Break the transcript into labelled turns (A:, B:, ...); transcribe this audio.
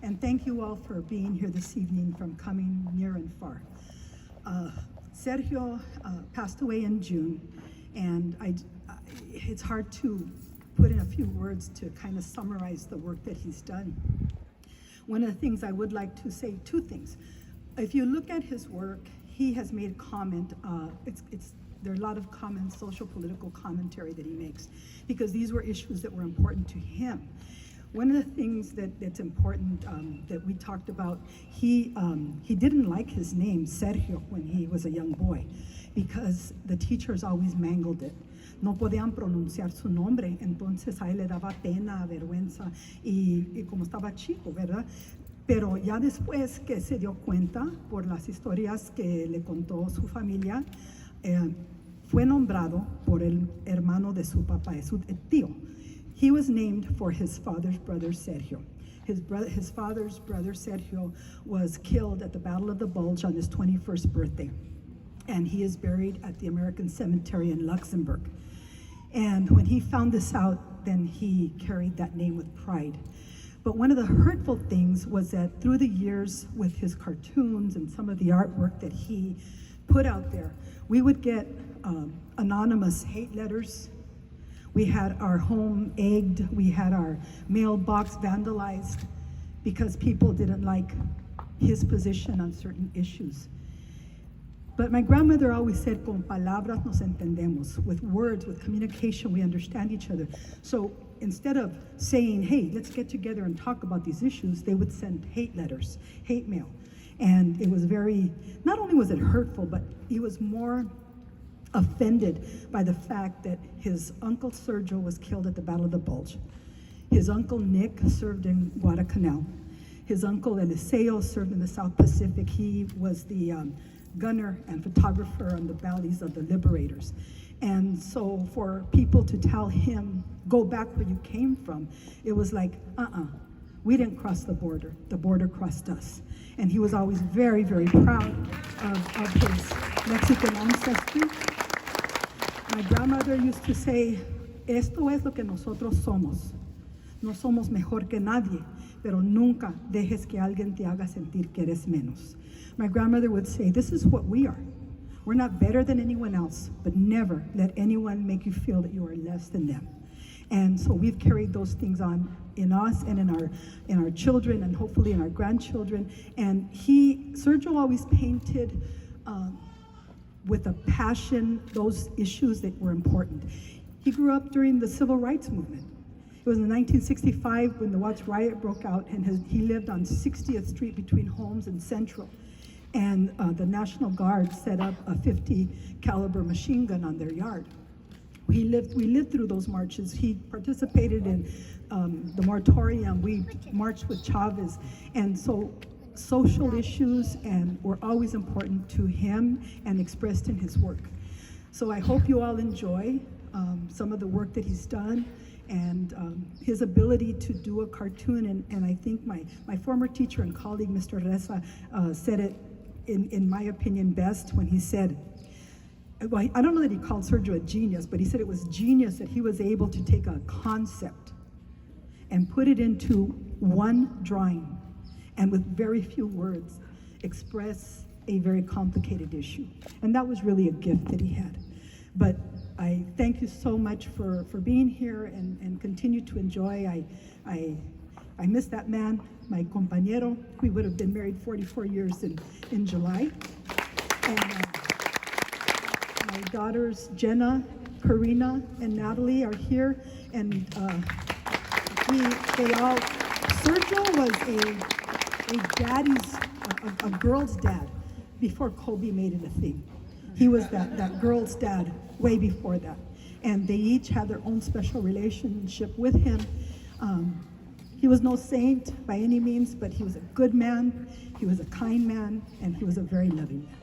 A: And thank you all for being here this evening, from coming near and far. Sergio passed away in June, and it's hard to put in a few words to kind of summarize the work that he's done. One of the things I would like to say, two things. If you look at his work, he has made a comment, there are a lot of common social political commentary that he makes, because these were issues that were important to him. One of the things that's important that we talked about, he didn't like his name, Sergio, when he was a young boy, because the teachers always mangled it. No podían pronunciar su nombre, entonces a él le daba pena, vergüenza, y como estaba chico, ¿verdad? Pero ya después que se dio cuenta, por las historias que le contó su familia, fue nombrado por el hermano de su papá, su tío. He was named for his father's brother, Sergio. His father's brother, Sergio, was killed at the Battle of the Bulge on his 21st birthday. And he is buried at the American Cemetery in Luxembourg. And when he found this out, then he carried that name with pride. But one of the hurtful things was that through the years, with his cartoons and some of the artwork that he put out there, we would get anonymous hate letters. We had our home egged, we had our mailbox vandalized because people didn't like his position on certain issues. But my grandmother always said, con palabras nos entendemos. With words, with communication, we understand each other. So instead of saying, hey, let's get together and talk about these issues, they would send hate letters, hate mail. And it was very, not only was it hurtful, but he was more offended by the fact that his uncle Sergio was killed at the Battle of the Bulge. His uncle Nick served in Guadalcanal. His uncle Eliseo served in the South Pacific. He was the gunner and photographer on the valleys of the liberators. And so for people to tell him, go back where you came from, it was like, we didn't cross the border crossed us. And he was always very, very proud of his Mexican ancestry. My grandmother used to say, esto es lo que nosotros somos. No somos mejor que nadie, pero nunca dejes que alguien te haga sentir que eres menos. My grandmother would say, this is what we are. We're not better than anyone else, but never let anyone make you feel that you are less than them. And so we've carried those things on in us and in our children, and hopefully in our grandchildren. And Sergio always painted with a passion those issues that were important. He grew up during the Civil Rights Movement. It was in 1965 when the Watts riot broke out, and he lived on 60th Street between Holmes and Central. And the National Guard set up a 50 caliber machine gun on their yard. We lived through those marches. He participated in the moratorium. We marched with Chavez. And so social issues were always important to him and expressed in his work. So I hope you all enjoy some of the work that he's done and his ability to do a cartoon. And I think my former teacher and colleague, Mr. Reza, said it, in my opinion, best when he said, well, I don't know that he called Sergio a genius, but he said it was genius that he was able to take a concept and put it into one drawing, and with very few words, express a very complicated issue. And that was really a gift that he had. But I thank you so much for being here and continue to enjoy. I miss that man, my compañero. We would have been married 44 years in July. And my daughters, Jenna, Karina, and Natalie are here. And Sergio was a girl's dad before Kobe made it a thing. He was that girl's dad way before that. And they each had their own special relationship with him. He was no saint by any means, but he was a good man, he was a kind man, and he was a very loving man.